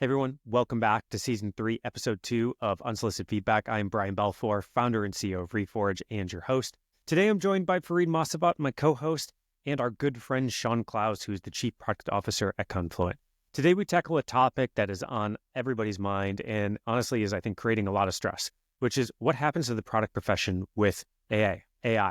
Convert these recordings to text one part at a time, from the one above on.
everyone, welcome back to Season 3, Episode 2 of Unsolicited Feedback. I am Brian Balfour, founder and CEO of Reforge and your host. Today I'm joined by Fareed Masabat, my co-host, and our good friend Shaun Clowes, who is the Chief Product Officer at Confluent. Today we tackle a topic that is on everybody's mind and honestly is, I think, creating a lot of stress, which is what happens to the product profession with AI.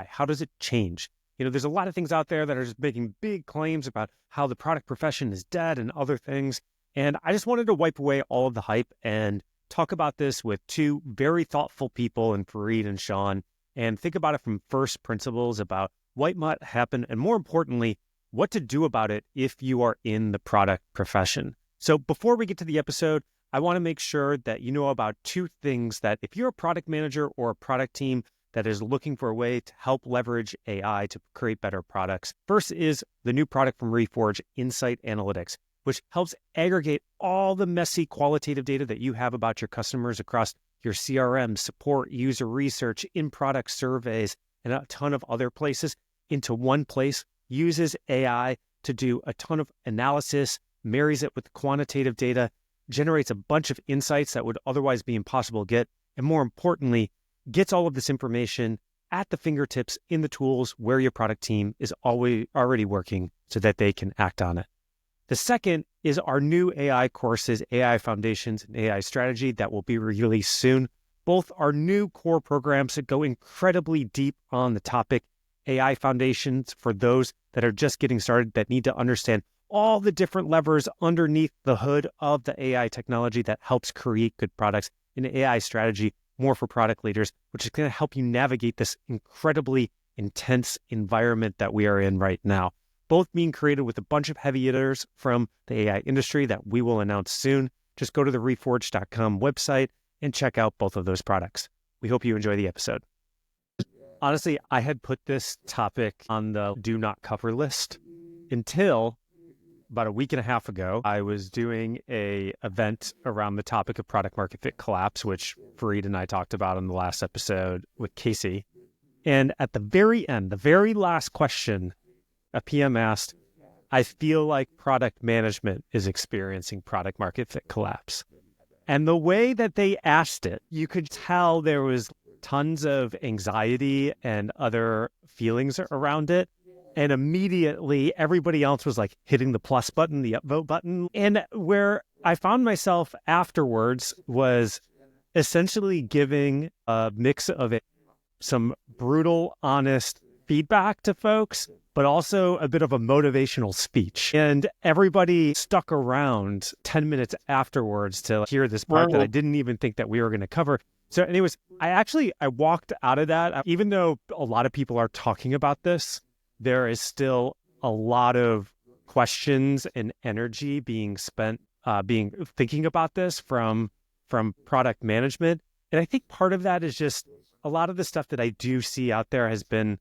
How does it change? There's a lot of things out there that are just making big claims about how the product profession is dead and other things. And I just wanted to wipe away all of the hype and talk about this with two very thoughtful people in Fareed and Shaun, and think about it from first principles about what might happen, and more importantly, what to do about it if you are in the product profession. So before we get to the episode, I want to make sure that you know about two things that if you're a product manager or a product team that is looking for a way to help leverage AI to create better products. First is the new product from Reforge, Insight Analytics, which helps aggregate all the messy qualitative data that you have about your customers across your CRM, support, user research, in-product surveys, and a ton of other places into one place, uses AI to do a ton of analysis, marries it with quantitative data, generates a bunch of insights that would otherwise be impossible to get, and more importantly, gets all of this information at the fingertips in the tools where your product team is already working so that they can act on it. The second is our new AI courses, AI Foundations and AI Strategy, that will be released soon. Both are new core programs that go incredibly deep on the topic. AI Foundations for those that are just getting started, that need to understand all the different levers underneath the hood of the AI technology that helps create good products. And AI Strategy, more for product leaders, which is going to help you navigate this incredibly intense environment that we are in right now. Both being created with a bunch of heavy hitters from the AI industry that we will announce soon. Just go to the reforge.com website and check out both of those products. We hope you enjoy the episode. Honestly, I had put this topic on the do not cover list until about a week and a half ago. I was doing an event around the topic of product market fit collapse, which Fareed and I talked about in the last episode with Casey. And at the very end, the very last question, a PM asked, I feel like product management is experiencing product market fit collapse. And the way that they asked it, you could tell there was tons of anxiety and other feelings around it. And immediately everybody else was like hitting the plus button, the upvote button. And where I found myself afterwards was essentially giving a mix of some brutal, honest feedback to folks, but also a bit of a motivational speech. And everybody stuck around 10 minutes afterwards to hear this part that I didn't even think that we were going to cover. So anyways, I walked out of that. Even though a lot of people are talking about this, there is still a lot of questions and energy being spent thinking about this from product management. And I think part of that is just a lot of the stuff that I do see out there has been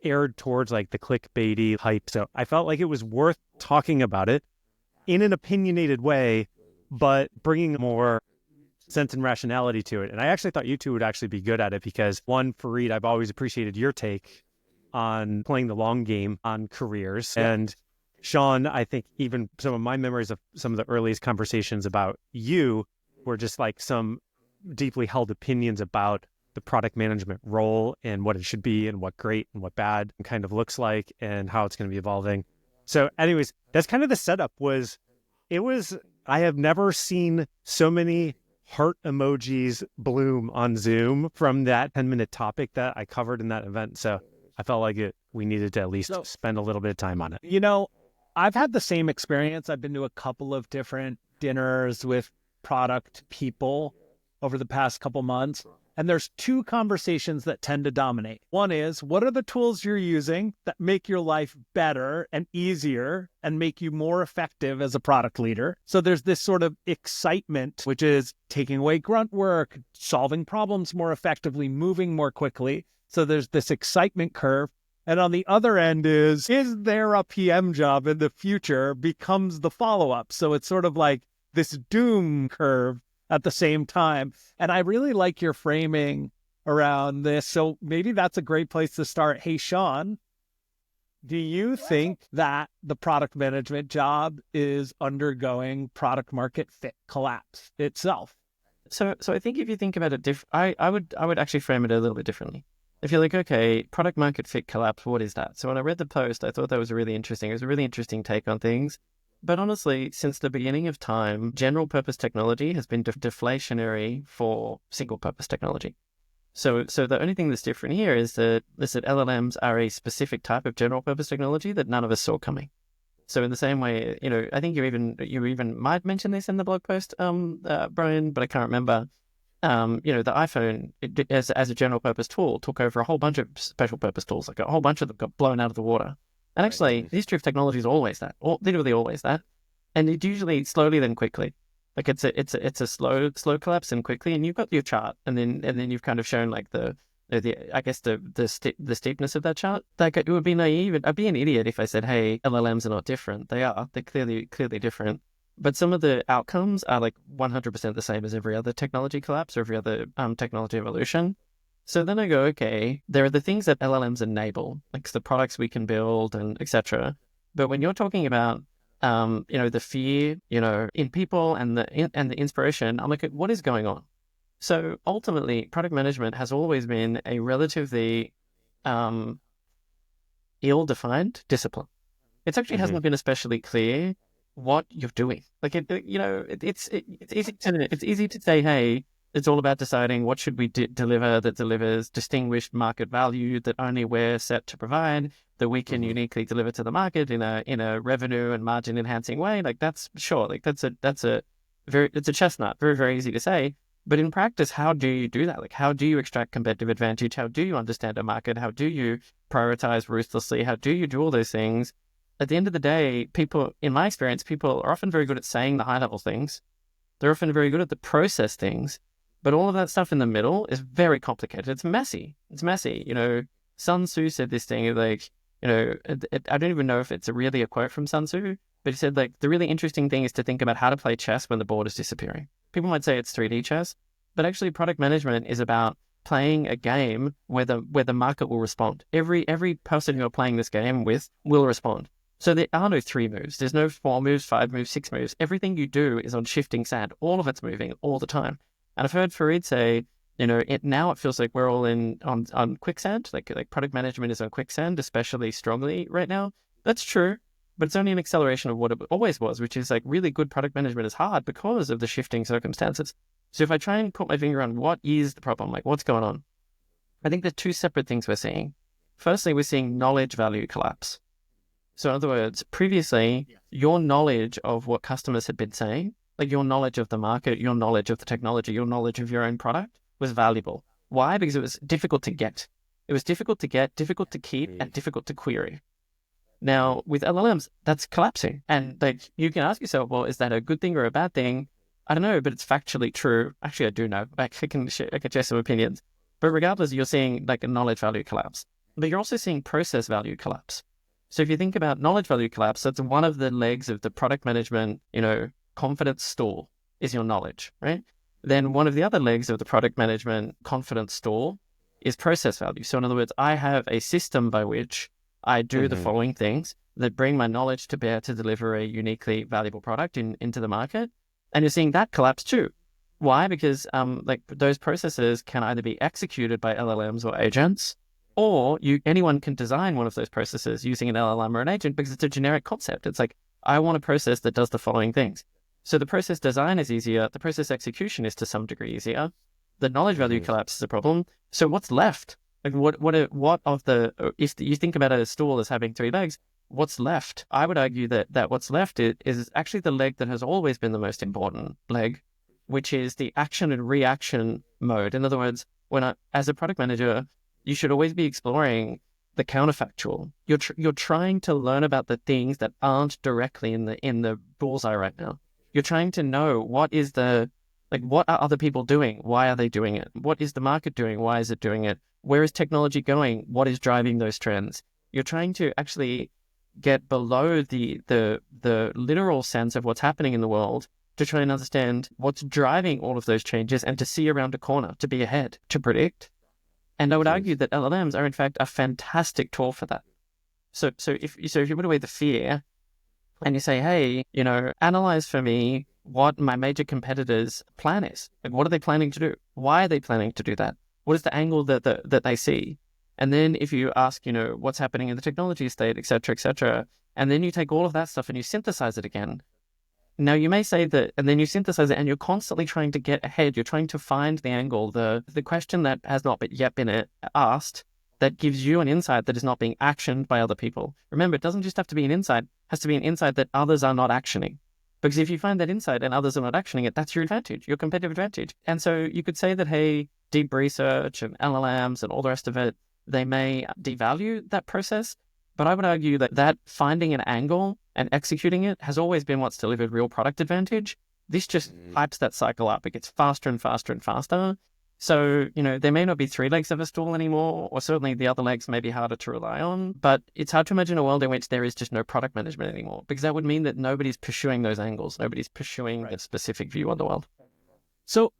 aired towards like the clickbaity hype. So I felt like it was worth talking about it in an opinionated way, but bringing more sense and rationality to it. And I actually thought you two would actually be good at it because, one, Fareed, I've always appreciated your take on playing the long game on careers. Yeah. And Shaun, I think even some of my memories of some of the earliest conversations about you were just like some deeply held opinions about the product management role and what it should be and what great and what bad kind of looks like and how it's going to be evolving. So anyways, that's kind of the setup. I have never seen so many heart emojis bloom on Zoom from that 10-minute topic that I covered in that event. So I felt like we needed to at least spend a little bit of time on it. I've had the same experience. I've been to a couple of different dinners with product people over the past couple months. And there's two conversations that tend to dominate. One is, what are the tools you're using that make your life better and easier and make you more effective as a product leader? So there's this sort of excitement, which is taking away grunt work, solving problems more effectively, moving more quickly. So there's this excitement curve. And on the other end is there a PM job in the future becomes the follow-up. So it's sort of like this doom curve at the same time. And I really like your framing around this. So maybe that's a great place to start. Hey, Shaun, Do you think that the product management job is undergoing product market fit collapse itself? So I think if you think about it, I would actually frame it a little bit differently. If you're like, okay, product market fit collapse, what is that? So when I read the post, I thought that was really interesting. It was a really interesting take on things. But honestly, since the beginning of time, general purpose technology has been deflationary for single purpose technology. So the only thing that's different here is that LLMs are a specific type of general purpose technology that none of us saw coming. So in the same way, I think you even might mention this in the blog post, Brian, but I can't remember. The iPhone as a general purpose tool took over a whole bunch of special purpose tools. Like a whole bunch of them got blown out of the water. And actually, the history of technology is always that, literally always that. And it usually slowly then quickly. Like it's a slow collapse and quickly. And you've got your chart, and then you've kind of shown like the steepness of that chart. Like it would be naive. I'd be an idiot if I said, "Hey, LLMs are not different." They are. They're clearly different. But some of the outcomes are like 100% the same as every other technology collapse or every other technology evolution. So then I go, okay, there are the things that LLMs enable, like the products we can build and etc. But when you're talking about the fear, in people and the inspiration, I'm like, what is going on? So ultimately, product management has always been a relatively ill-defined discipline. It actually hasn't been especially clear what you're doing. Like it's easy to say, hey, it's all about deciding what should we deliver that delivers distinguished market value that only we're set to provide, that we can uniquely deliver to the market in a revenue and margin enhancing way. Like that's sure, like it's a chestnut, very, very easy to say. But in practice, how do you do that? Like, how do you extract competitive advantage? How do you understand a market? How do you prioritize ruthlessly? How do you do all those things? At the end of the day, people, in my experience, people are often very good at saying the high-level things. They're often very good at the process things. But all of that stuff in the middle is very complicated. It's messy. Sun Tzu said this thing like, I don't even know if it's really a quote from Sun Tzu, but he said, like, the really interesting thing is to think about how to play chess when the board is disappearing. People might say it's 3D chess, but actually product management is about playing a game where the market will respond. Every person you're playing this game with will respond. So there are no 3 moves. There's no 4 moves, 5 moves, 6 moves. Everything you do is on shifting sand. All of it's moving all the time. And I've heard Fareed say, now it feels like we're all on quicksand. Like product management is on quicksand, especially strongly right now. That's true. But it's only an acceleration of what it always was, which is like really good product management is hard because of the shifting circumstances. So if I try and put my finger on what is the problem, like what's going on, I think there's 2 separate things we're seeing. Firstly, we're seeing knowledge value collapse. So in other words, previously, your knowledge of what customers had been saying, like your knowledge of the market, your knowledge of the technology, your knowledge of your own product was valuable. Why? Because it was difficult to get. It was difficult to get, difficult to keep, and difficult to query. Now, with LLMs, that's collapsing. And like you can ask yourself, well, is that a good thing or a bad thing? I don't know, but it's factually true. Actually, I do know. I can share some opinions. But regardless, you're seeing like a knowledge value collapse. But you're also seeing process value collapse. So if you think about knowledge value collapse, that's one of the legs of the product management, confidence stool is your knowledge, right? Then one of the other legs of the product management confidence stool is process value. So in other words, I have a system by which I do the following things that bring my knowledge to bear to deliver a uniquely valuable product into the market. And you're seeing that collapse too. Why? Because those processes can either be executed by LLMs or agents, or anyone can design one of those processes using an LLM or an agent because it's a generic concept. It's like, I want a process that does the following things. So the process design is easier. The process execution is to some degree easier. The knowledge value collapse is a problem. So what's left? Like if you think about a stool as having 3 legs, what's left? I would argue that what's left is actually the leg that has always been the most important leg, which is the action and reaction mode. In other words, as a product manager, you should always be exploring the counterfactual. You're trying to learn about the things that aren't directly in the bullseye right now. You're trying to know what are other people doing? Why are they doing it? What is the market doing? Why is it doing it? Where is technology going? What is driving those trends? You're trying to actually get below the literal sense of what's happening in the world to try and understand what's driving all of those changes and to see around a corner, to be ahead, to predict. And I would argue that LLMs are in fact a fantastic tool for that. So if you put away the fear and you say, hey, analyze for me what my major competitors' plan is. Like, what are they planning to do? Why are they planning to do that? What is the angle that they see? And then if you ask, what's happening in the technology state, et cetera, and then you take all of that stuff and you synthesize it again. Now, you may say that, and then you synthesize it and you're constantly trying to get ahead. You're trying to find the angle, the question that has not yet been asked, that gives you an insight that is not being actioned by other people. Remember, it doesn't just have to be an insight, it has to be an insight that others are not actioning. Because if you find that insight and others are not actioning it, that's your advantage, your competitive advantage. And so you could say that, hey, deep research and LLMs and all the rest of it, they may devalue that process. But I would argue that finding an angle and executing it has always been what's delivered real product advantage. This just hypes that cycle up. It gets faster and faster and faster. So, there may not be 3 legs of a stool anymore, or certainly the other legs may be harder to rely on, but it's hard to imagine a world in which there is just no product management anymore, because that would mean that nobody's pursuing those angles. Nobody's pursuing a specific view on the world. So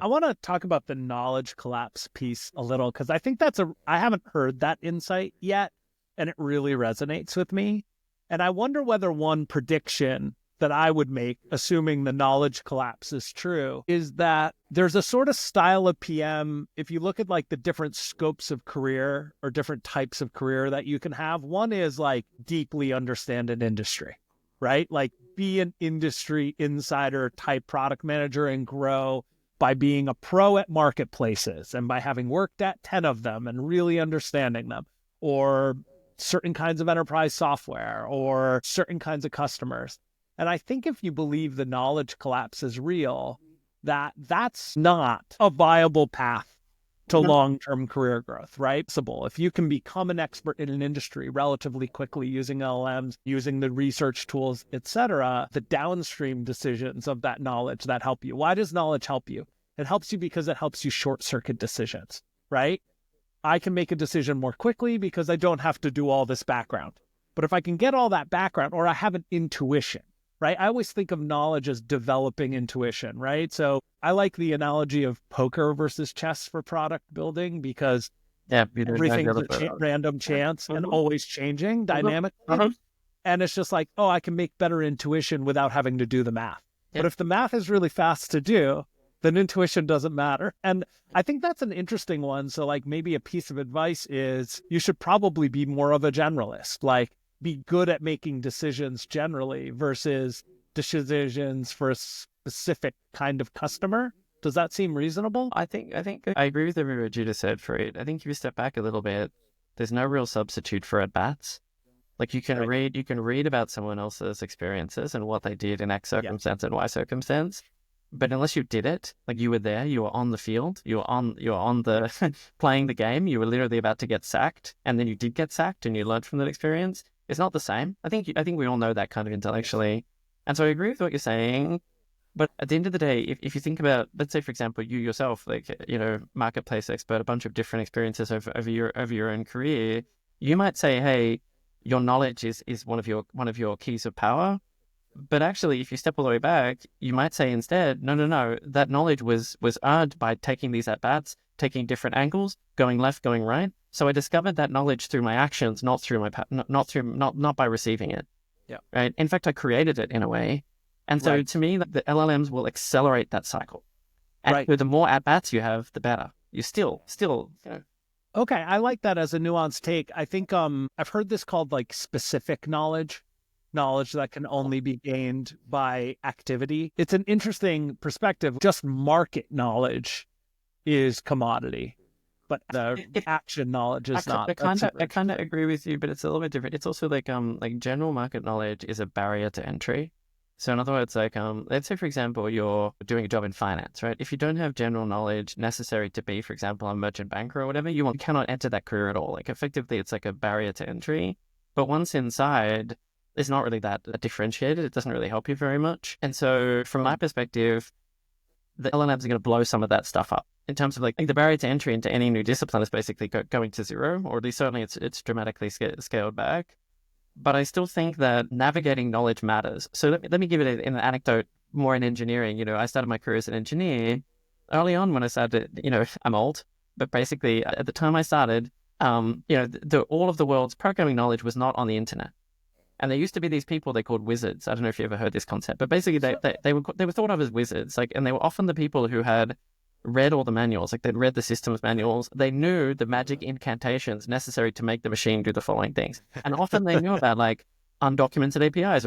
I want to talk about the knowledge collapse piece a little, because I think I haven't heard that insight yet, and it really resonates with me. And I wonder whether one prediction that I would make, assuming the knowledge collapse is true, is that there's a sort of style of PM. If you look at like the different scopes of career or different types of career that you can have, one is like deeply understand an industry, right? Like be an industry insider type product manager and grow by being a pro at marketplaces and by having worked at 10 of them and really understanding them, or certain kinds of enterprise software or certain kinds of customers. And I think if you believe the knowledge collapse is real, that's not a viable path to long-term career growth, right? So if you can become an expert in an industry relatively quickly using LLMs, using the research tools, et cetera, the downstream decisions of that knowledge that help you. Why does knowledge help you? It helps you because it helps you short-circuit decisions, right? I can make a decision more quickly because I don't have to do all this background. But if I can get all that background, or I have an intuition, right? I always think of knowledge as developing intuition, right? So I like the analogy of poker versus chess for product building, because everything's a random chance and always changing, dynamic. And it's just like, I can make better intuition without having to do the math. But if the math is really fast to do, then intuition doesn't matter. And I think that's an interesting one. So like maybe a piece of advice is you should probably be more of a generalist, like be good at making decisions generally versus decisions for a specific kind of customer. Does that seem reasonable? I think I agree with everything what you just said, Fareed. I think if you step back a little bit, there's no real substitute for at-bats. Like you can read about someone else's experiences and what they did in X circumstance and Y circumstance. But unless you did it, like you were there, you were on the field, you were on the playing the game, you were literally about to get sacked, and then you did get sacked and you learned from that experience. It's not the same. I think we all know that kind of intellectually. And so I agree with what you're saying. But at the end of the day, if you think about, let's say, for example, you yourself, like, marketplace expert, a bunch of different experiences over your own career, you might say, hey, your knowledge is one of your keys of power. But actually, if you step all the way back, you might say instead, no, that knowledge was earned by taking these at-bats, taking different angles, going left, going right. So I discovered that knowledge through my actions, not by receiving it. Yeah. Right. In fact, I created it in a way. And so to me, the LLMs will accelerate that cycle. And so the more at-bats you have, the better. You still. Okay, I like that as a nuanced take. I think I've heard this called like specific knowledge that can only be gained by activity. It's an interesting perspective. Just market knowledge is commodity, but the action knowledge is not. I kind of agree with you, but it's a little bit different. It's also like general market knowledge is a barrier to entry. So in other words, like let's say, for example, you're doing a job in finance, right? If you don't have general knowledge necessary to be, for example, a merchant banker or whatever, you cannot enter that career at all. Like effectively, it's like a barrier to entry. But once inside, it's not really that differentiated. It doesn't really help you very much. And so from my perspective, the LLMs are going to blow some of that stuff up in terms of like the barrier to entry into any new discipline is basically going to zero, or at least certainly it's dramatically scaled back. But I still think that navigating knowledge matters. So let me give it an anecdote more in engineering. I started my career as an engineer. Early on when I started, I'm old, but basically at the time I started, all of the world's programming knowledge was not on the internet. And there used to be these people they called wizards. I don't know if you ever heard this concept, but basically they were thought of as wizards. And they were often the people who had read all the manuals. They'd read the systems manuals. They knew the magic incantations necessary to make the machine do the following things. And often they knew about undocumented APIs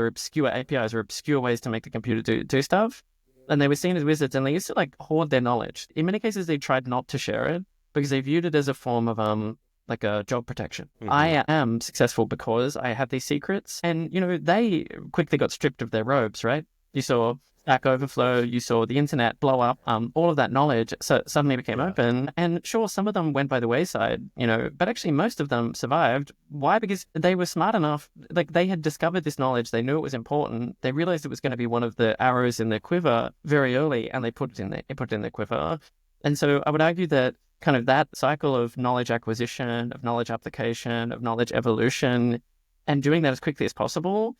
or obscure ways to make the computer do stuff. And they were seen as wizards, and they used to hoard their knowledge. In many cases, they tried not to share it because they viewed it as a form of a job protection. Mm-hmm. I am successful because I have these secrets. And, they quickly got stripped of their robes, right? You saw Stack Overflow, you saw the internet blow up, all of that knowledge suddenly became open. And sure, some of them went by the wayside, but actually most of them survived. Why? Because they were smart enough, they had discovered this knowledge, they knew it was important, they realized it was going to be one of the arrows in their quiver very early, and they put it in their quiver. And so I would argue that kind of that cycle of knowledge acquisition, of knowledge application, of knowledge evolution, and doing that as quickly as possible,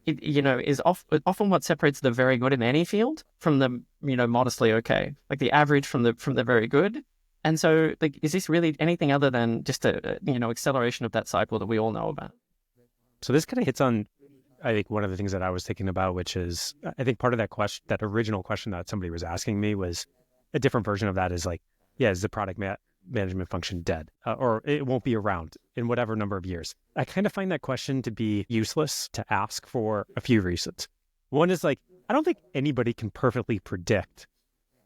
is often what separates the very good in any field from the, modestly okay, the average from the very good. And so, is this really anything other than just a acceleration of that cycle that we all know about? So this kind of hits on, I think, one of the things that I was thinking about, which is, I think part of that question, that original question that somebody was asking me, was a different version of that is is the product management function dead, or it won't be around in whatever number of years? I kind of find that question to be useless to ask for a few reasons. One is I don't think anybody can perfectly predict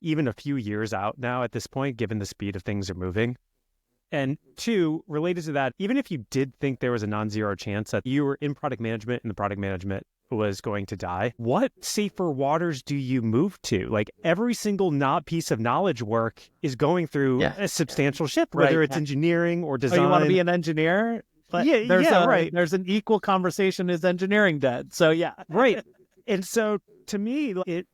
even a few years out now at this point, given the speed of things are moving. And two, related to that, even if you did think there was a non-zero chance that you were in product management and the product management was going to die, what safer waters do you move to? Every single piece of knowledge work is going through a substantial shift, whether it's engineering or design. Oh, you want to be an engineer? But right. There's an equal conversation, is engineering dead? So yeah. Right. And so to me, it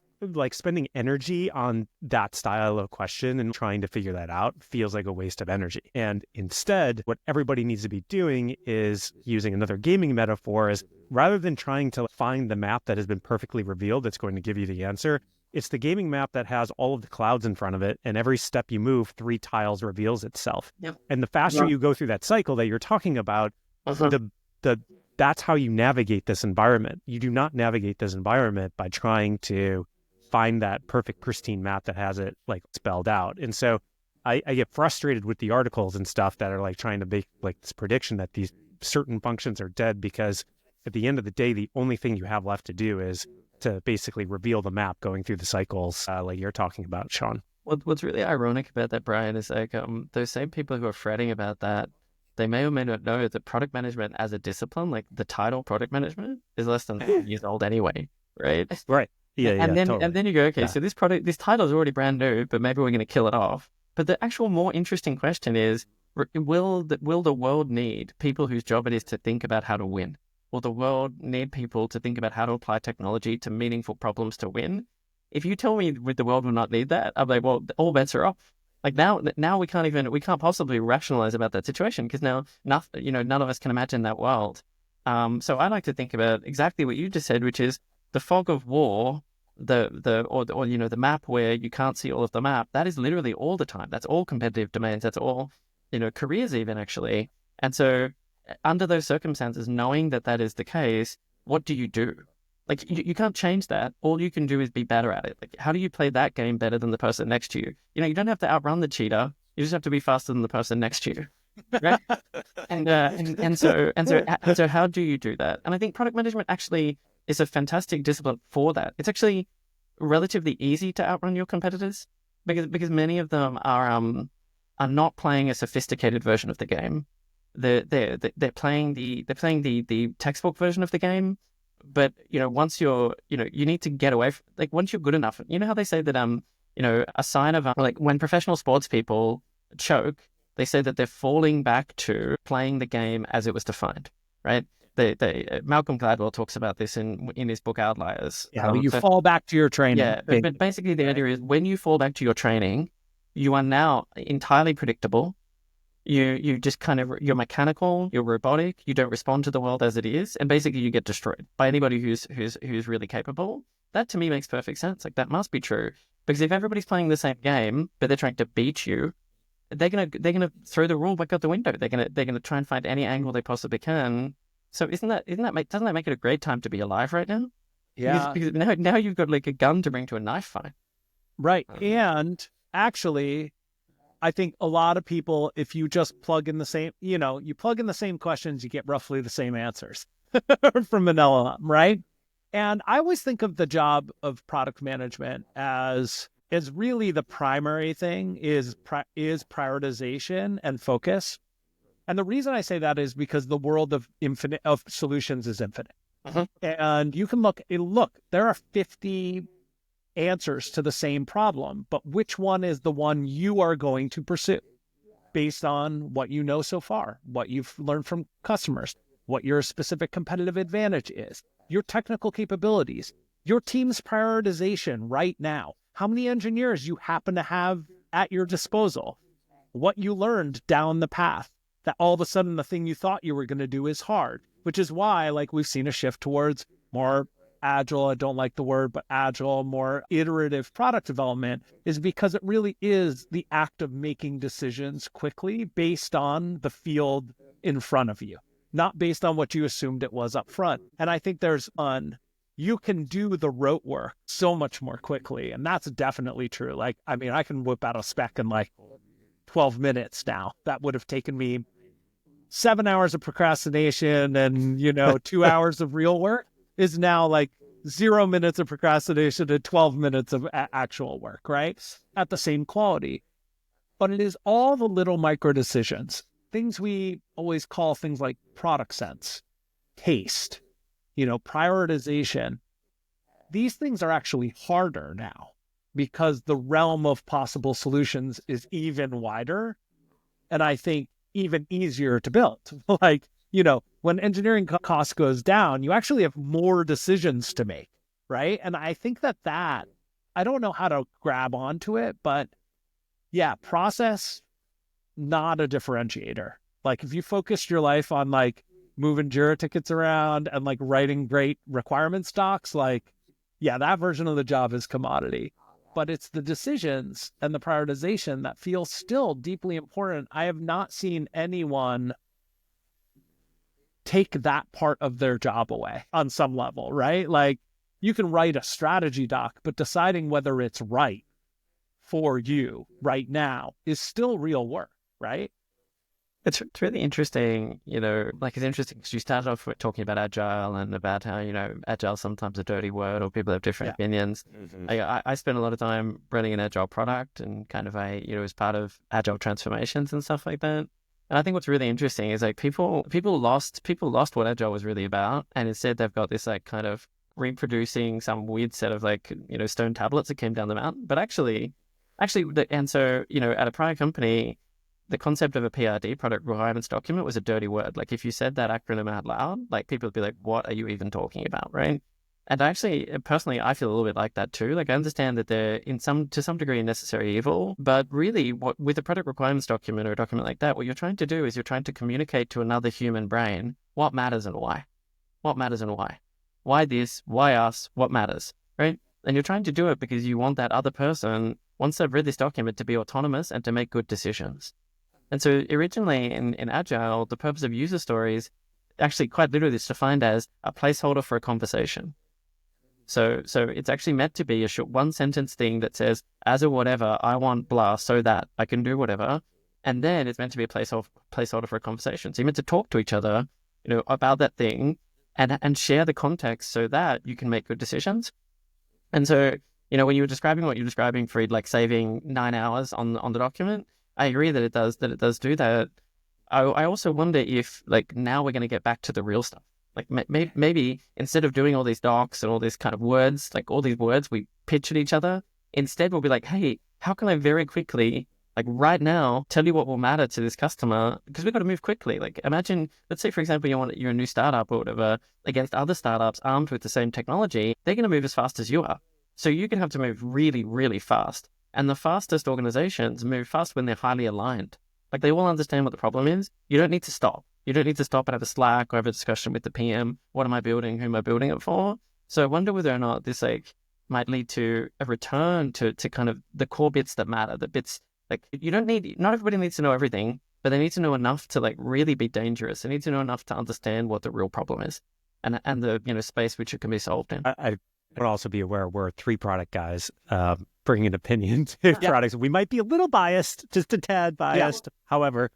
spending energy on that style of question and trying to figure that out feels like a waste of energy. And instead, what everybody needs to be doing is, using another gaming metaphor, is rather than trying to find the map that has been perfectly revealed that's going to give you the answer, it's the gaming map that has all of the clouds in front of it, and every step you move, 3 tiles reveals itself. Yep. And the faster you go through that cycle that you're talking about, that's how you navigate this environment. You do not navigate this environment by trying to find that perfect pristine map that has it spelled out. And so I get frustrated with the articles and stuff that are trying to make this prediction that these certain functions are dead, because at the end of the day, the only thing you have left to do is to basically reveal the map going through the cycles like you're talking about, Shaun. What's really ironic about that, Brian, is those same people who are fretting about that, they may or may not know that product management as a discipline, the title product management, is less than 5 years old anyway, right? Right. And then you go, okay, so this title is already brand new, but maybe we're going to kill it off. But the actual more interesting question is, will the world need people whose job it is to think about how to win? Will the world need people to think about how to apply technology to meaningful problems to win? If you tell me the world will not need that, I'm like, well, all bets are off. Now we can't possibly rationalize about that situation, because now none of us can imagine that world. So I like to think about exactly what you just said, which is the fog of war, the map where you can't see all of the map. That is literally all the time. That's all competitive domains. That's all, careers even, actually. And so under those circumstances, knowing that is the case, what do you do? You can't change that. All you can do is be better at it. How do you play that game better than the person next to you? You don't have to outrun the cheetah. You just have to be faster than the person next to you. Right? and so how do you do that? And I think product management actually is a fantastic discipline for that. It's actually relatively easy to outrun your competitors, because many of them are not playing a sophisticated version of the game. They're playing the textbook version of the game. But once you need to get away from, once you're good enough, how they say that a sign of when professional sports people choke, they say that they're falling back to playing the game as it was defined, right? Malcolm Gladwell talks about this in his book Outliers. Yeah, you fall back to your training. Yeah, but basically the idea is, when you fall back to your training, you are now entirely predictable. You just you're mechanical, you're robotic, you don't respond to the world as it is, and basically you get destroyed by anybody who's really capable. That to me makes perfect sense. That must be true, because if everybody's playing the same game but they're trying to beat you, they're gonna throw the rule back out the window. They're gonna try and find any angle they possibly can. So doesn't that make it a great time to be alive right now? Yeah. Because now you've got like a gun to bring to a knife fight. Right. And actually, I think a lot of people, if you just plug in the same, you plug in the same questions, you get roughly the same answers from an LLM, right? And I always think of the job of product management as really the primary thing is prioritization and focus. And the reason I say that is because the world of solutions is infinite. Uh-huh. And you can look, there are 50 answers to the same problem, but which one is the one you are going to pursue based on what you know so far, what you've learned from customers, what your specific competitive advantage is, your technical capabilities, your team's prioritization right now, how many engineers you happen to have at your disposal, what you learned down the path, that all of a sudden the thing you thought you were going to do is hard, which is why we've seen a shift towards more agile, I don't like the word, but agile, more iterative product development, is because it really is the act of making decisions quickly based on the field in front of you, not based on what you assumed it was up front. And I think you can do the rote work so much more quickly. And that's definitely true. I can whip out a spec in 12 minutes now. That would have taken me 7 hours of procrastination and, 2 hours of real work is now 0 minutes of procrastination and 12 minutes of actual work, right? At the same quality. But it is all the little micro decisions, things we always call things like product sense, taste, prioritization. These things are actually harder now because the realm of possible solutions is even wider. And I think even easier to build. When engineering cost goes down, you actually have more decisions to make, right? And I think that I don't know how to grab onto it, but yeah, process, not a differentiator. If you focused your life on moving Jira tickets around and writing great requirements docs, that version of the job is commodity. But it's the decisions and the prioritization that feel still deeply important. I have not seen anyone take that part of their job away on some level, right? You can write a strategy doc, but deciding whether it's right for you right now is still real work, right? It's really interesting, it's interesting because you started off with talking about agile and about how, agile is sometimes a dirty word or people have different opinions. Mm-hmm. I spent a lot of time running an agile product and kind of as part of agile transformations and stuff like that. And I think what's really interesting is people lost what agile was really about. And instead they've got this kind of reproducing some weird set of stone tablets that came down the mountain. But actually, at a prior company, the concept of a PRD, product requirements document, was a dirty word. If you said that acronym out loud, people would be like, what are you even talking about, right? And actually, personally, I feel a little bit like that too. I understand that they're to some degree a necessary evil, but really with a product requirements document or a document like that, what you're trying to do is you're trying to communicate to another human brain what matters and why. What matters and why. Why this? Why us? What matters, right? And you're trying to do it because you want that other person, once they've read this document, to be autonomous and to make good decisions. And so originally in Agile, the purpose of user stories actually quite literally is defined as a placeholder for a conversation. So it's actually meant to be a short one sentence thing that says, as a whatever, I want blah so that I can do whatever. And then it's meant to be a placeholder for a conversation. So you're meant to talk to each other, about that thing and share the context so that you can make good decisions. And so, when you were describing what you're describing, Fareed, saving 9 hours on the document, I agree that it does do that. I also wonder if now we're going to get back to the real stuff. Maybe instead of doing all these docs and all these kind of words, all these words we pitch at each other, instead we'll be hey, how can I very quickly, right now, tell you what will matter to this customer? Because we've got to move quickly. Imagine, let's say, for example, you're a new startup or whatever, against other startups armed with the same technology, they're going to move as fast as you are. So you're going to have to move really, really fast. And the fastest organizations move fast when they're highly aligned. They all understand what the problem is. You don't need to stop. You don't need to stop and have a Slack or have a discussion with the PM. What am I building? Who am I building it for? So I wonder whether or not this might lead to a return to kind of the core bits that matter, the bits Like not everybody needs to know everything, but they need to know enough to like really be dangerous. They need to know enough to understand what the real problem is and the space which it can be solved in. I would also be aware we're 3 product guys bringing an opinion to products. We might be a little biased, just a tad biased. However,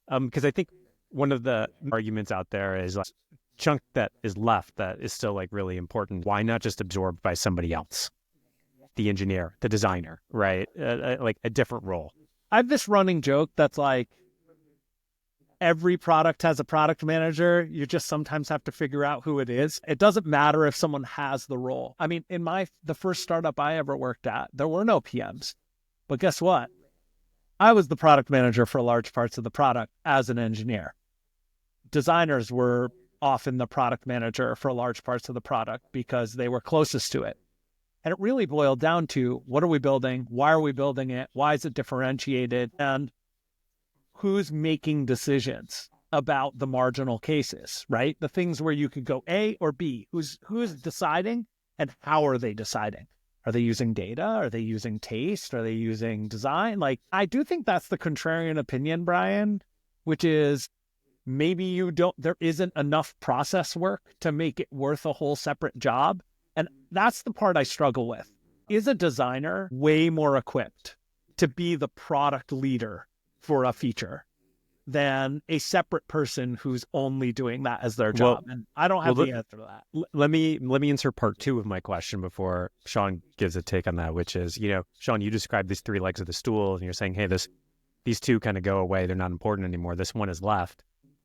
because I think one of the arguments out there is like, chunk that is left that is still like really important. Why not just absorbed by somebody else? The engineer, the designer, right? Like a different role. I have this running joke that's like, every product has a product manager. You just sometimes have to figure out who it is. It doesn't matter if someone has the role. I mean, in the first startup I ever worked at, there were no PMs. But guess what? I was the product manager for large parts of the product as an engineer. Designers were often the product manager for large parts of the product because they were closest to it. And it really boiled down to, what are we building? Why are we building it? Why is it differentiated? And who's making decisions about the marginal cases, right? The things where you could go A or B. Who's deciding, and how are they deciding? Are they using data? Are they using taste? Are they using design? Like, I do think that's the contrarian opinion, Brian, which is maybe there isn't enough process work to make it worth a whole separate job. And that's the part I struggle with. Is a designer way more equipped to be the product leader for a feature than a separate person who's only doing that as their job? And I don't have the answer to that. Let me insert part 2 of my question before Shaun gives a take on that, which is, Shaun, you described these 3 legs of the stool, and you're saying, hey, these 2 kind of go away. They're not important anymore. This one is left.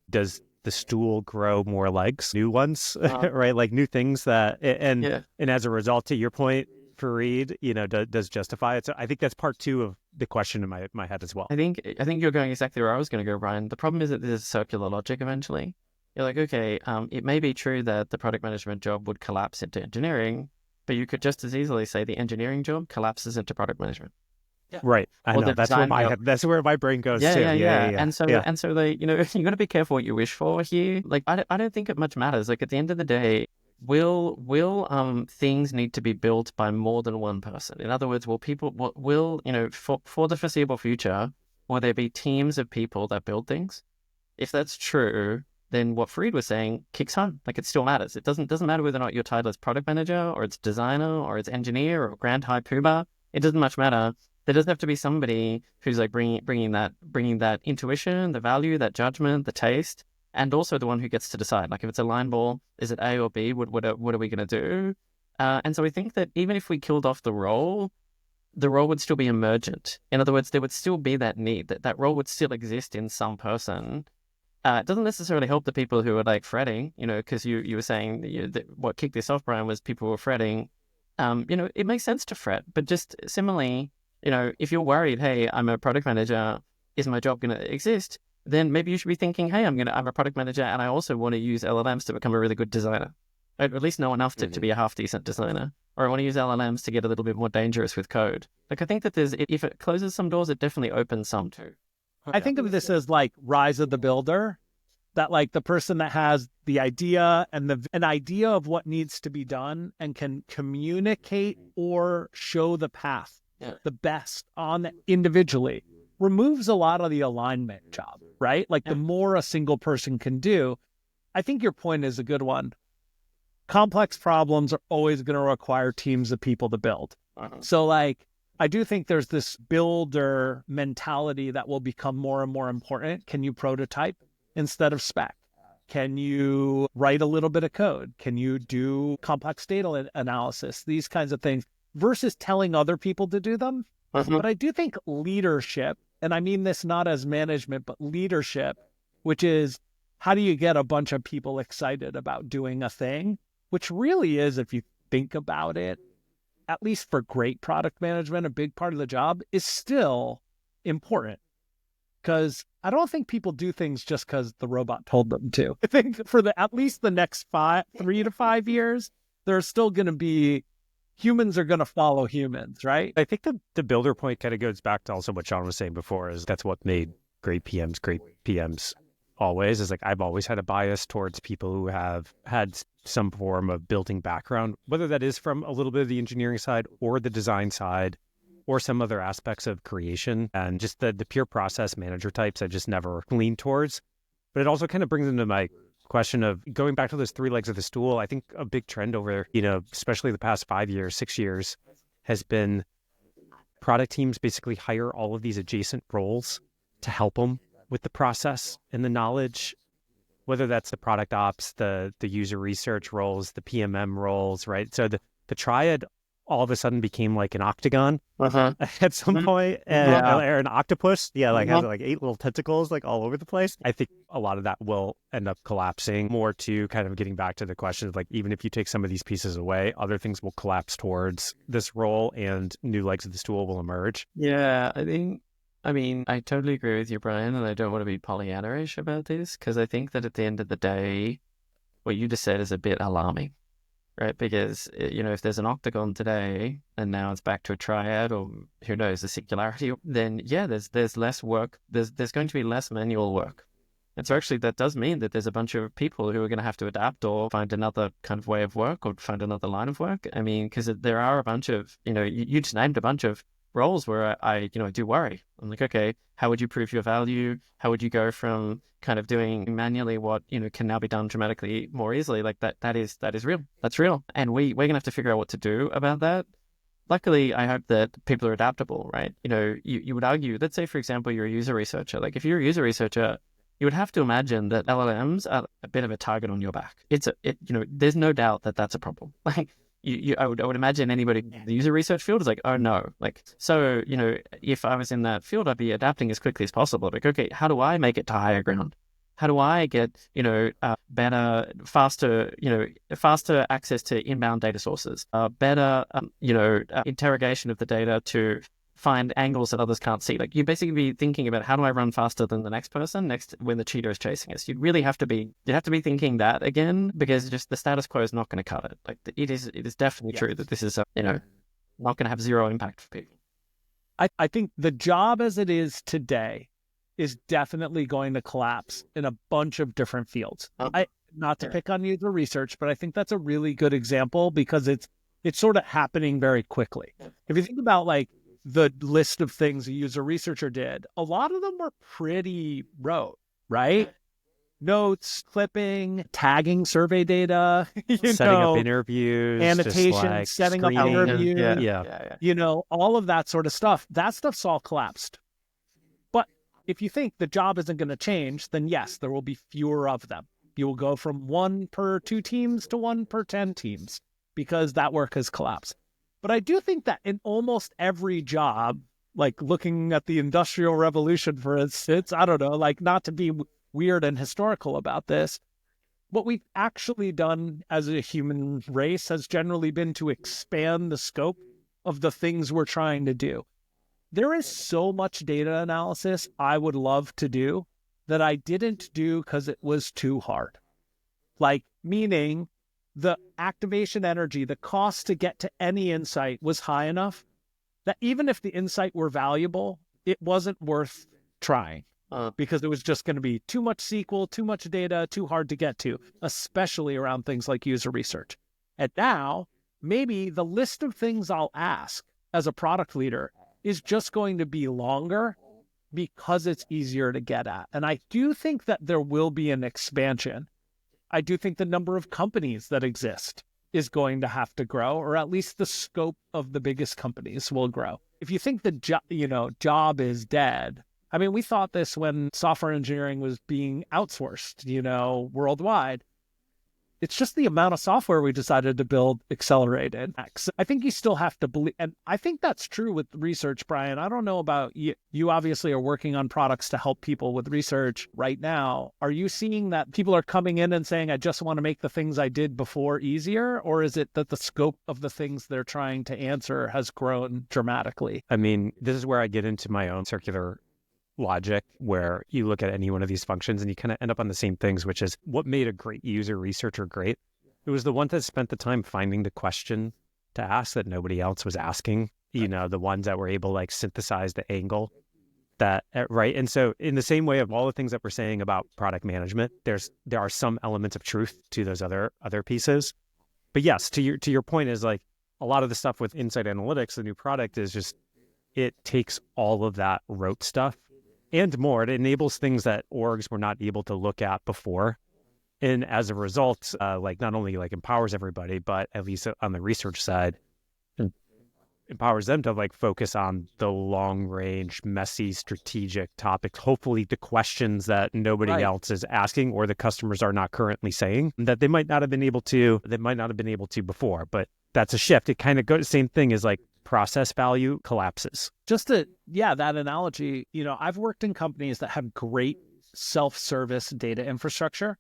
Does the stool grow more legs, new ones, right? Like new things and as a result, to your point, Fareed, does justify it. So I think that's part 2 of the question in my head as well. I think you're going exactly where I was going to go, Brian. The problem is that there's circular logic eventually. You're like, okay, it may be true that the product management job would collapse into engineering, but you could just as easily say the engineering job collapses into product management. Yeah. Right. I know. That's where my brain goes too. Yeah. And so you got to be careful what you wish for here. Like, I don't think it much matters. Like, at the end of the day, will things need to be built by more than one person? In other words, for the foreseeable future, will there be teams of people that build things? If that's true, then what Fareed was saying kicks home. Like, it still matters. It doesn't matter whether or not your title is product manager or it's designer or it's engineer or grand high poobah. It doesn't much matter. There doesn't have to be somebody who's like bringing that intuition, the value, that judgment, the taste, and also the one who gets to decide. Like, if it's a line ball, is it A or B? What are we going to do? And so we think that even if we killed off the role would still be emergent. In other words, there would still be that need, that role would still exist in some person. It doesn't necessarily help the people who are like fretting, because you were saying that what kicked this off, Brian, was people were fretting. It makes sense to fret, but just similarly, if you're worried, hey, I'm a product manager, is my job going to exist? Then maybe you should be thinking, hey, I'm a product manager and I also want to use LLMs to become a really good designer. Or at least know enough to be a half decent designer. Or I want to use LLMs to get a little bit more dangerous with code. Like, I think that if it closes some doors, it definitely opens some too. I think of this as like rise of the builder, that like the person that has the idea and an idea of what needs to be done and can communicate or show the path the best on individually removes a lot of the alignment job, right? Like the more a single person can do. I think your point is a good one. Complex problems are always going to require teams of people to build. So like, I do think there's this builder mentality that will become more and more important. Can you prototype instead of spec? Can you write a little bit of code? Can you do complex data analysis? These kinds of things versus telling other people to do them. But I do think leadership, and I mean this not as management, but leadership, which is how do you get a bunch of people excited about doing a thing, which really is, if you think about it, at least for great product management, a big part of the job is still important. Because I don't think people do things just because the robot told them to. I think for at least the next 3 to 5 years, there's still going to be humans are going to follow humans, right? I think the builder point kind of goes back to also what Shaun was saying before, is that's what made great PMs always, is like I've always had a bias towards people who have had some form of building background, whether that is from a little bit of the engineering side or the design side or some other aspects of creation, and just the pure process manager types I just never leaned towards. But it also kind of brings into my question of going back to those three legs of the stool. I think a big trend over, especially the past 5 years, 6 years, has been product teams basically hire all of these adjacent roles to help them with the process and the knowledge, whether that's the product ops, the user research roles, the PMM roles, right? So the triad all of a sudden became like an octagon at some point, or an octopus. Yeah, has like 8 little tentacles like all over the place. I think a lot of that will end up collapsing more to kind of getting back to the question of like, even if you take some of these pieces away, other things will collapse towards this role and new legs of the stool will emerge. Yeah, I totally agree with you, Brian, and I don't want to be Pollyanna-ish about this, because I think that at the end of the day, what you just said is a bit alarming, right? Because, if there's an octagon today and now it's back to a triad, or who knows, a singularity, then yeah, there's less work. There's going to be less manual work. And so actually that does mean that there's a bunch of people who are going to have to adapt or find another kind of way of work or find another line of work. I mean, because there are a bunch of, you just named a bunch of roles where I do worry. I'm like, okay, how would you prove your value? How would you go from kind of doing manually what, can now be done dramatically more easily? Like that is real. That's real. And we're going to have to figure out what to do about that. Luckily, I hope that people are adaptable, right? You would argue, let's say, for example, you're a user researcher. Like if you're a user researcher, you would have to imagine that LLMs are a bit of a target on your back. There's no doubt that that's a problem. Like, I would imagine anybody in the user research field is like, oh no. Like, so, if I was in that field, I'd be adapting as quickly as possible. Like, okay, how do I make it to higher ground? How do I get, better, faster access to inbound data sources, better, interrogation of the data to find angles that others can't see? Like, you basically be thinking about, how do I run faster than the next person when the cheater is chasing us? You'd have to be thinking that again, because just the status quo is not going to cut it. Like, it is definitely true that this is, not going to have zero impact for people. I think the job as it is today is definitely going to collapse in a bunch of different fields. Not to pick on user research, but I think that's a really good example because it's sort of happening very quickly. If you think about like the list of things a user researcher did, a lot of them were pretty rote, right? Notes, clipping, tagging survey data, setting up interviews, annotations, setting up interviews, all of that sort of stuff. That stuff's all collapsed. But if you think the job isn't going to change, then yes, there will be fewer of them. You will go from 1 per 2 teams to 1 per 10 teams because that work has collapsed. But I do think that in almost every job, like looking at the Industrial Revolution, for instance, I don't know, like not to be weird and historical about this, what we've actually done as a human race has generally been to expand the scope of the things we're trying to do. There is so much data analysis I would love to do that I didn't do because it was too hard. Like, meaning the activation energy, the cost to get to any insight was high enough that even if the insight were valuable, it wasn't worth trying because it was just going to be too much SQL, too much data, too hard to get to, especially around things like user research. And now, maybe the list of things I'll ask as a product leader is just going to be longer because it's easier to get at. And I do think that there will be an expansion. I do think the number of companies that exist is going to have to grow, or at least the scope of the biggest companies will grow. If you think the job is dead, I mean, we thought this when software engineering was being outsourced, worldwide. It's just the amount of software we decided to build accelerated. I think you still have to believe, and I think that's true with research, Brian. I don't know about you. You obviously are working on products to help people with research right now. Are you seeing that people are coming in and saying, I just want to make the things I did before easier? Or is it that the scope of the things they're trying to answer has grown dramatically? I mean, this is where I get into my own circular logic, where you look at any one of these functions and you kind of end up on the same things, which is what made a great user researcher great. It was the one that spent the time finding the question to ask that nobody else was asking, the ones that were able to like synthesize the angle that, right? And so in the same way of all the things that we're saying about product management, there are some elements of truth to those other pieces. But yes, to your point is like a lot of the stuff with insight analytics, the new product is just it takes all of that rote stuff and more. It enables things that orgs were not able to look at before. And as a result, like not only like empowers everybody, but at least on the research side, empowers them to like focus on the long range, messy, strategic topics. Hopefully the questions that nobody else is asking or the customers are not currently saying that they might not have been able to before. But that's a shift. It kind of goes, same thing as like process value collapses. That analogy, I've worked in companies that have great self-service data infrastructure.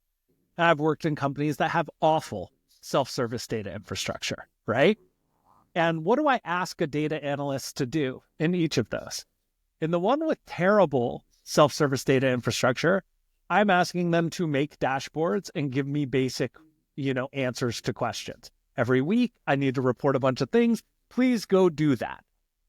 And I've worked in companies that have awful self-service data infrastructure, right? And what do I ask a data analyst to do in each of those? In the one with terrible self-service data infrastructure, I'm asking them to make dashboards and give me basic, answers to questions. Every week, I need to report a bunch of things. Please go do that.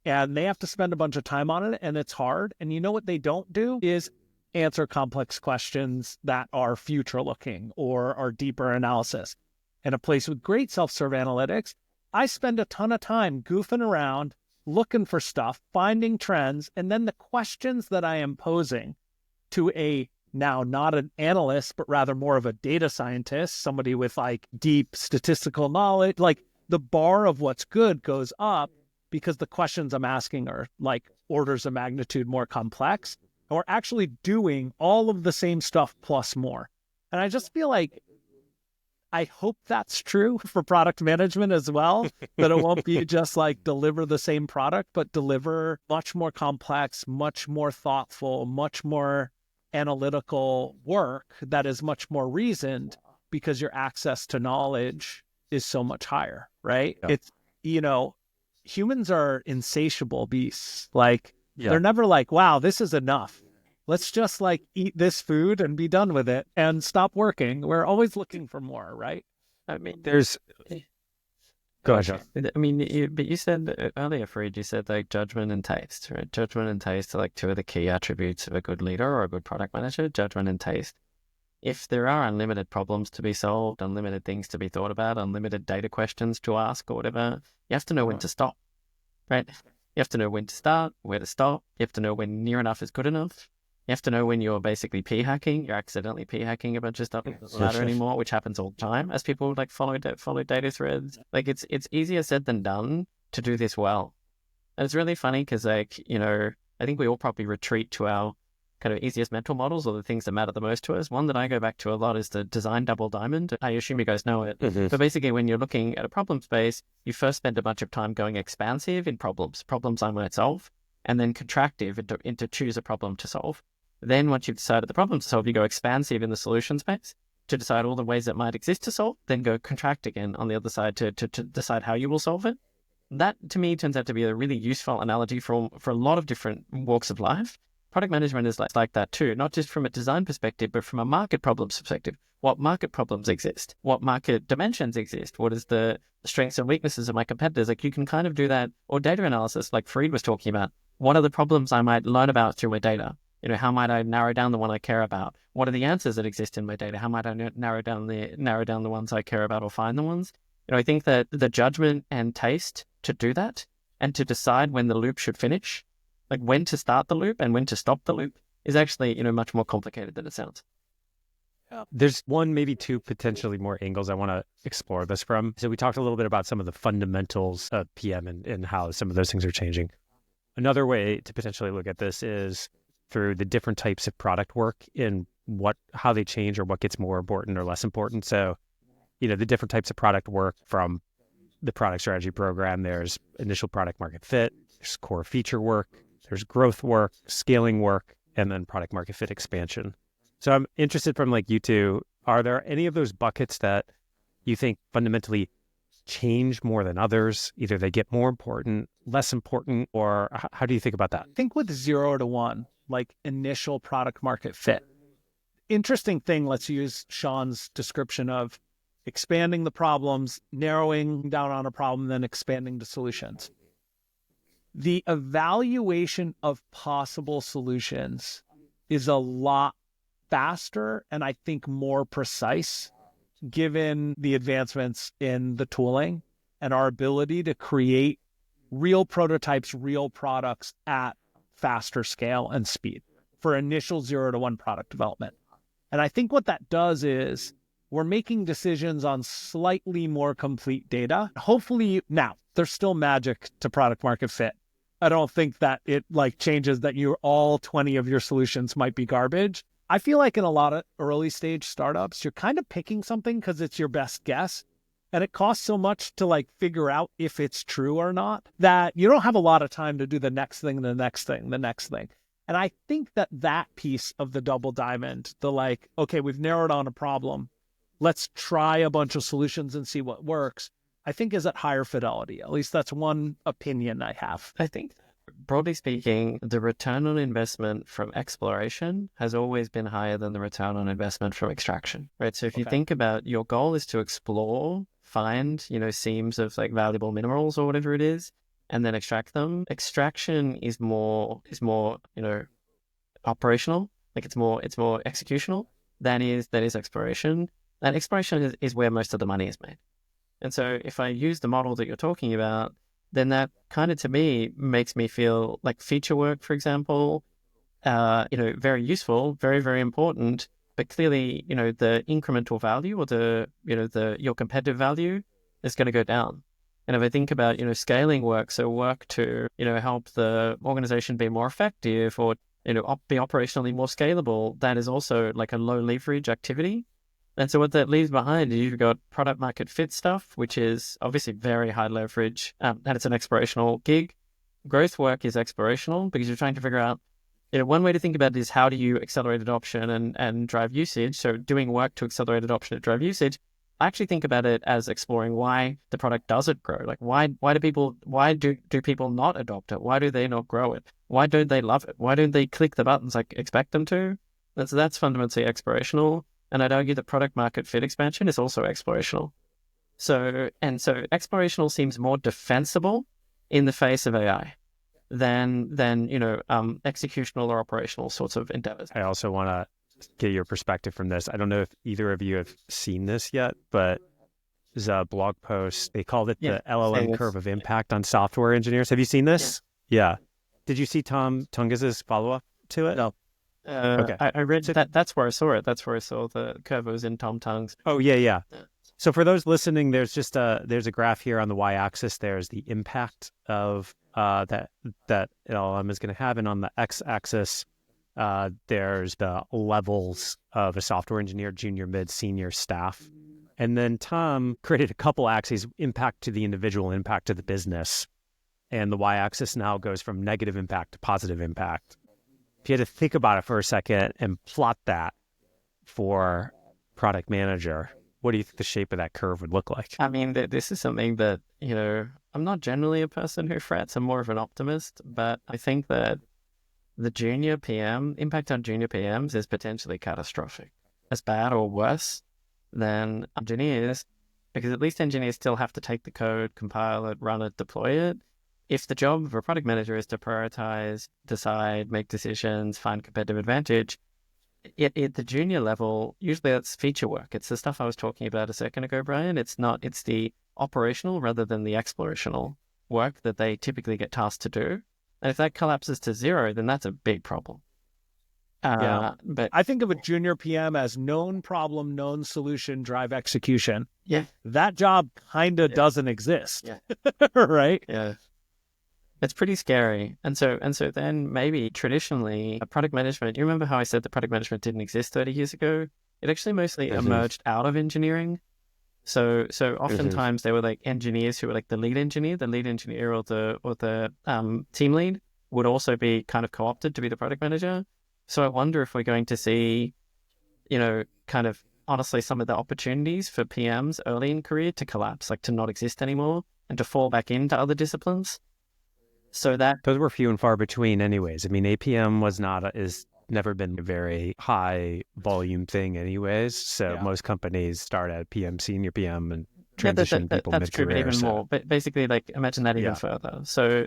And they have to spend a bunch of time on it, and it's hard. And you know what they don't do is answer complex questions that are future-looking or are deeper analysis. In a place with great self-serve analytics, I spend a ton of time goofing around, looking for stuff, finding trends, and then the questions that I am posing to now not an analyst, but rather more of a data scientist, somebody with like deep statistical knowledge, like the bar of what's good goes up because the questions I'm asking are like orders of magnitude more complex, and we're actually doing all of the same stuff plus more. And I just feel like I hope that's true for product management as well, that it won't be just like deliver the same product, but deliver much more complex, much more thoughtful, much more analytical work that is much more reasoned because your access to knowledge is so much higher, right? Yeah. It's, humans are insatiable beasts. Like they're never like, wow, this is enough. Let's just like eat this food and be done with it and stop working. We're always looking for more, right? I mean, Go ahead, Shaun. I mean, but you said earlier, Fareed, you said like judgment and taste, right? Judgment and taste are like two of the key attributes of a good leader or a good product manager, judgment and taste. If there are unlimited problems to be solved, unlimited things to be thought about, unlimited data questions to ask or whatever, you have to know when to stop, right? You have to know when to start, where to stop. You have to know when near enough is good enough. You have to know when you're basically p-hacking, you're accidentally p-hacking a bunch of stuff. It doesn't matter anymore, which happens all the time as people like follow data threads. Like it's easier said than done to do this well. And it's really funny because I think we all probably retreat to our kind of easiest mental models or the things that matter the most to us. One that I go back to a lot is the design double diamond. I assume you guys know it. Mm-hmm. But basically when you're looking at a problem space, you first spend a bunch of time going expansive in problems I might solve, and then contractive into choose a problem to solve. Then once you've decided the problem to solve, you go expansive in the solution space to decide all the ways that might exist to solve, then go contract again on the other side to decide how you will solve it. That, to me, turns out to be a really useful analogy for a lot of different walks of life. Product management is like that too, not just from a design perspective, but from a market problems perspective. What market problems exist? What market dimensions exist? What is the strengths and weaknesses of my competitors? Like you can kind of do that, or data analysis like Fareed was talking about. What are the problems I might learn about through my data? How might I narrow down the one I care about? What are the answers that exist in my data? How might I narrow down the ones I care about or find the ones? I think that the judgment and taste to do that and to decide when the loop should finish, like when to start the loop and when to stop the loop, is actually, much more complicated than it sounds. There's one, maybe two potentially more angles I want to explore this from. So we talked a little bit about some of the fundamentals of PM and how some of those things are changing. Another way to potentially look at this is through the different types of product work and how they change or what gets more important or less important. So, the different types of product work from the product strategy program, there's initial product market fit, there's core feature work, there's growth work, scaling work, and then product market fit expansion. So I'm interested from like you two, are there any of those buckets that you think fundamentally change more than others? Either they get more important, less important, or how do you think about that? I think with 0 to 1, like initial product market fit. Interesting thing, let's use Shaun's description of expanding the problems, narrowing down on a problem, then expanding the solutions. The evaluation of possible solutions is a lot faster and I think more precise given the advancements in the tooling and our ability to create real prototypes, real products at faster scale and speed for initial 0 to 1 product development. And I think what that does is we're making decisions on slightly more complete data. Hopefully, now, there's still magic to product market fit. I don't think that it changes that all 20 of your solutions might be garbage. I feel like in a lot of early stage startups, you're kind of picking something because it's your best guess. And it costs so much to figure out if it's true or not that you don't have a lot of time to do the next thing, the next thing, the next thing. And I think that piece of the double diamond, okay, we've narrowed on a problem. Let's try a bunch of solutions and see what works, I think is at higher fidelity. At least that's one opinion I have. I think, broadly speaking, the return on investment from exploration has always been higher than the return on investment from extraction, right? So if you think about your goal is to explore, find, seams of valuable minerals or whatever it is, and then extract them. Extraction is more, operational. It's more executional than is exploration. And exploration is where most of the money is made. And so if I use the model that you're talking about, then that kind of, to me, makes me feel like feature work, for example, very useful, very, very important, but clearly, the incremental value or your competitive value is going to go down. And if I think about, scaling work, so work to, help the organization be more effective or, be operationally more scalable, that is also a low leverage activity. And so what that leaves behind is you've got product market fit stuff, which is obviously very high leverage, and it's an explorational gig. Growth work is explorational because you're trying to figure out, one way to think about it is how do you accelerate adoption and drive usage. So doing work to accelerate adoption and drive usage, I actually think about it as exploring why the product doesn't grow. Why do people not adopt it? Why do they not grow it? Why don't they love it? Why don't they click the buttons expect them to? And so that's fundamentally explorational. And I'd argue that product market fit expansion is also explorational. So explorational seems more defensible in the face of AI than executional or operational sorts of endeavors. I also want to get your perspective from this. I don't know if either of you have seen this yet, but there's a blog post. They called it the LLM curve of impact on software engineers. Have you seen this? Yeah. Did you see Tom Tunguz's follow-up to it? No. Okay. I read that. That's where I saw it. That's where I saw the curve was in Tom Tung's. Oh, yeah. So for those listening, there's a graph here on the y-axis. There's the impact of that LLM is going to have, and on the x-axis, there's the levels of a software engineer, junior, mid, senior, staff. And then Tom created a couple axes: impact to the individual, impact to the business. And the y-axis now goes from negative impact to positive impact. If you had to think about it for a second and plot that for product manager, what do you think the shape of that curve would look like? I mean, this is something that, I'm not generally a person who frets. I'm more of an optimist, but I think that the junior PM, impact on junior PMs is potentially catastrophic. As bad or worse than engineers, because at least engineers still have to take the code, compile it, run it, deploy it. If the job of a product manager is to prioritize, decide, make decisions, find competitive advantage, at the junior level, usually that's feature work. It's the stuff I was talking about a second ago, Brian. It's the operational rather than the explorational work that they typically get tasked to do. And if that collapses to zero, then that's a big problem. But I think of a junior PM as known problem, known solution, drive execution. Yeah. That job kind of doesn't exist. Yeah. Right? Yeah. It's pretty scary. And so then maybe traditionally product management, you remember how I said that product management didn't exist 30 years ago? It actually mostly emerged out of engineering. So oftentimes they were engineers who were the lead engineer or the team lead would also be kind of co-opted to be the product manager. So I wonder if we're going to see, kind of honestly some of the opportunities for PMs early in career to collapse, to not exist anymore and to fall back into other disciplines. So that those were few and far between anyways. I mean, APM is never been a very high volume thing anyways. So most companies start at PM, senior PM, and transition people that's true, but even more. But basically, imagine that even further. So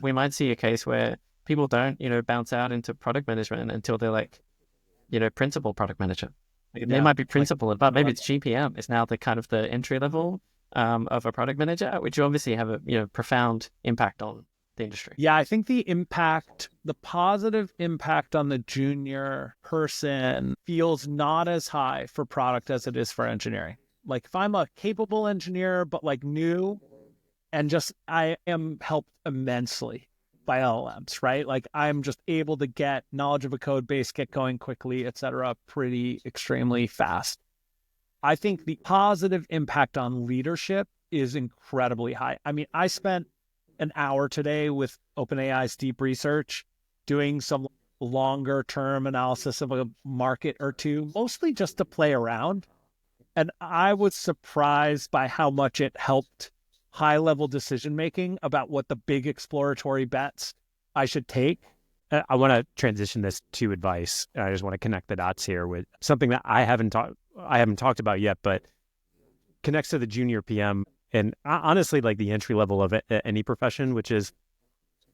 we might see a case where people don't, bounce out into product management until they're principal product manager. They might be principal, but maybe it's GPM is now the kind of the entry level. of a product manager, which obviously have a profound impact on the industry. Yeah, I think the positive impact on the junior person feels not as high for product as it is for engineering. Like if I'm a capable engineer, but like new, and just I am helped immensely by LLMs, right? Like I'm just able to get knowledge of a code base, get going quickly, et cetera, pretty extremely fast. I think the positive impact on leadership is incredibly high. I mean, I spent an hour today with OpenAI's deep research, doing some longer term analysis of a market or two, mostly just to play around. And I was surprised by how much it helped high level decision making about what the big exploratory bets I should take. I want to transition this to advice. I just want to connect the dots here with something that I haven't talked about yet, but connects to the junior PM and honestly, like the entry level of any profession, which is,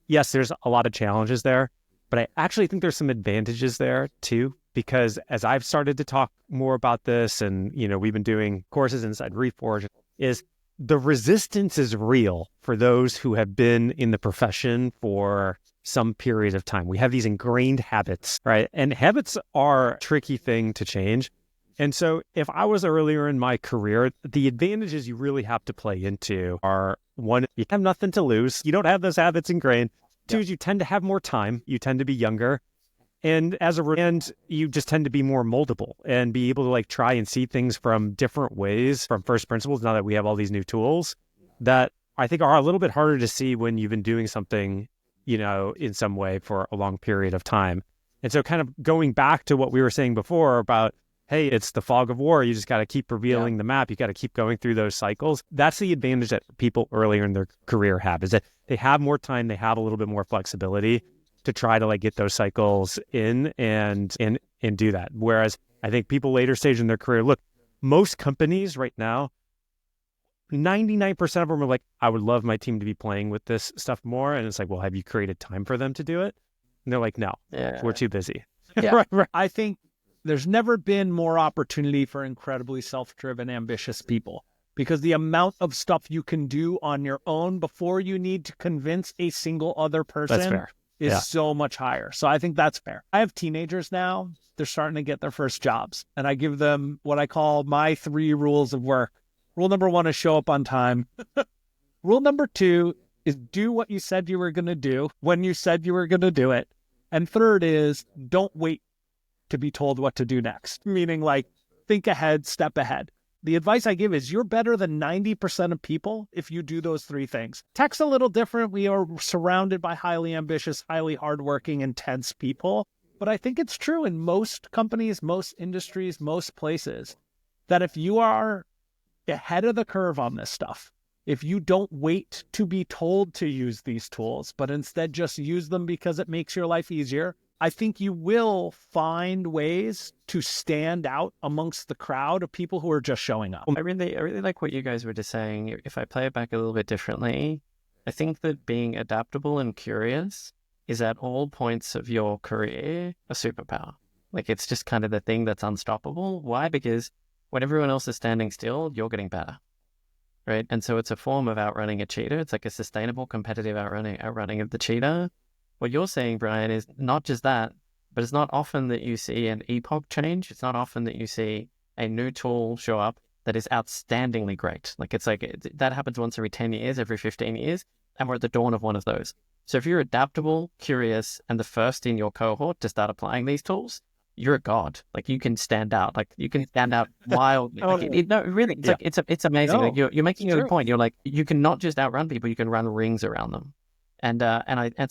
yes, there's a lot of challenges there, but I actually think there's some advantages there too, because as I've started to talk more about this and, we've been doing courses inside Reforge, is the resistance is real for those who have been in the profession for some period of time. We have these ingrained habits, right? And habits are a tricky thing to change. And so if I was earlier in my career, the advantages you really have to play into are, one, you have nothing to lose. You don't have those habits ingrained. Two, is you tend to have more time. You tend to be younger. And you just tend to be more moldable and be able to like try and see things from different ways, from first principles, now that we have all these new tools that I think are a little bit harder to see when you've been doing something, in some way for a long period of time. And so kind of going back to what we were saying before about, hey, it's the fog of war. You just got to keep revealing the map. You got to keep going through those cycles. That's the advantage that people earlier in their career have, is that they have more time. They have a little bit more flexibility to try to like get those cycles in and do that. Whereas I think people later stage in their career, look, most companies right now, 99% of them are like, I would love my team to be playing with this stuff more. And it's like, well, have you created time for them to do it? And they're like, no, we're too busy. Yeah. right. I think there's never been more opportunity for incredibly self-driven, ambitious people, because the amount of stuff you can do on your own before you need to convince a single other person is so much higher. So I think that's fair. I have teenagers now. They're starting to get their first jobs, and I give them what I call my 3 rules of work. Rule number 1 is show up on time. Rule number 2 is do what you said you were going to do when you said you were going to do it. And third is don't wait to be told what to do next, meaning like think ahead, step ahead. The advice I give is you're better than 90% of people if you do those 3 things. Tech's a little different. We are surrounded by highly ambitious, highly hardworking, intense people. But I think it's true in most companies, most industries, most places, that if you are ahead of the curve on this stuff, if you don't wait to be told to use these tools, but instead just use them because it makes your life easier, I think you will find ways to stand out amongst the crowd of people who are just showing up. I really like what you guys were just saying. If I play it back a little bit differently, I think that being adaptable and curious is at all points of your career a superpower. Like it's just kind of the thing that's unstoppable. Why? Because when everyone else is standing still, you're getting better, right? And so it's a form of outrunning a cheetah. It's like a sustainable competitive outrunning of the cheetah. What you're saying, Brian, is not just that, but it's not often that you see an epoch change. It's not often that you see a new tool show up that is outstandingly great. Like that happens once every 10 years, every 15 years, and we're at the dawn of one of those. So if you're adaptable, curious, and the first in your cohort to start applying these tools, you're a god. Like you can stand out. Like you can stand out wildly. Really, it's amazing. No, like you're making a good point. You're like, you can not just outrun people, you can run rings around them. And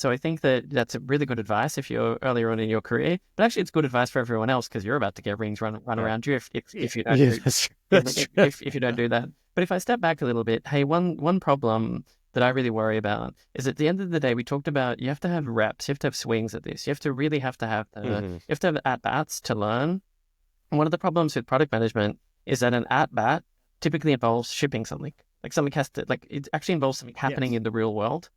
so I think that that's a really good advice if you're earlier on in your career. But actually, it's good advice for everyone else because you're about to get rings run around you if you don't if you don't do that. But if I step back a little bit, hey, one problem that I really worry about is at the end of the day, we talked about you have to have reps, you have to have swings at this, you have to have you have to have at bats to learn. And one of the problems with product management is that an at bat typically involves shipping something. Like something has to it actually involves something happening in the real world.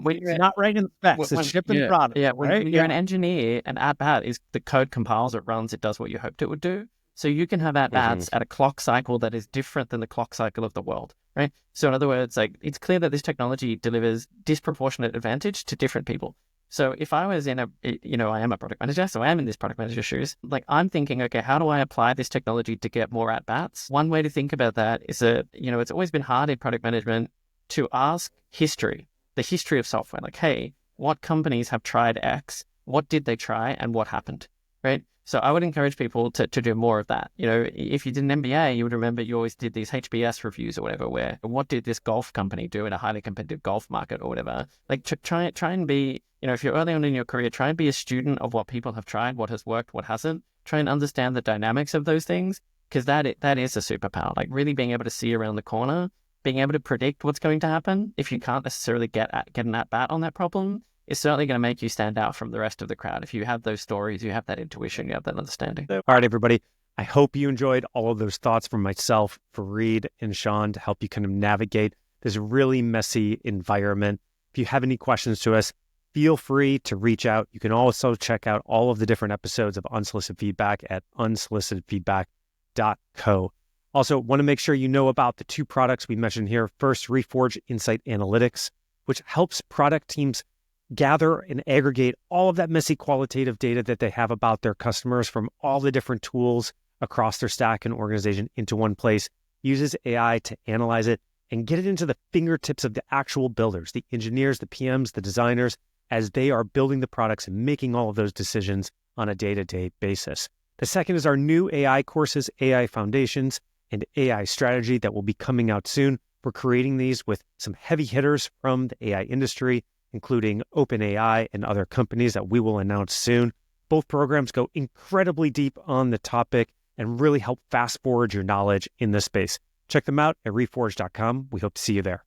When you're not writing specs, it's shipping product. Yeah, when you're an engineer, an at bat is the code compiles, it runs, it does what you hoped it would do. So you can have at-bats at a clock cycle that is different than the clock cycle of the world, right? So in other words, like it's clear that this technology delivers disproportionate advantage to different people. So if I was in I am a product manager, so I am in this product manager shoes, like I'm thinking, okay, how do I apply this technology to get more at-bats? One way to think about that is that, it's always been hard in product management to ask the history of software. Like, hey, what companies have tried X? What did they try and what happened, right? So I would encourage people to do more of that. If you did an MBA, you would remember you always did these HBS reviews or whatever, where what did this golf company do in a highly competitive golf market or whatever? Like try and be, if you're early on in your career, try and be a student of what people have tried, what has worked, what hasn't. Try and understand the dynamics of those things, because that is a superpower. Like really being able to see around the corner, being able to predict what's going to happen. If you can't necessarily get an at-bat on that problem, is certainly going to make you stand out from the rest of the crowd. If you have those stories, you have that intuition, you have that understanding. All right, everybody. I hope you enjoyed all of those thoughts from myself, Fareed, and Shaun to help you kind of navigate this really messy environment. If you have any questions to us, feel free to reach out. You can also check out all of the different episodes of Unsolicited Feedback at unsolicitedfeedback.co. Also, want to make sure you know about the two products we mentioned here. First, Reforge Insight Analytics, which helps product teams gather and aggregate all of that messy qualitative data that they have about their customers from all the different tools across their stack and organization into one place, uses AI to analyze it and get it into the fingertips of the actual builders, the engineers, the PMs, the designers, as they are building the products and making all of those decisions on a day-to-day basis. The second is our new AI courses, AI Foundations and AI Strategy, that will be coming out soon. We're creating these with some heavy hitters from the AI industry, including OpenAI and other companies that we will announce soon. Both programs go incredibly deep on the topic and really help fast forward your knowledge in this space. Check them out at reforge.com. We hope to see you there.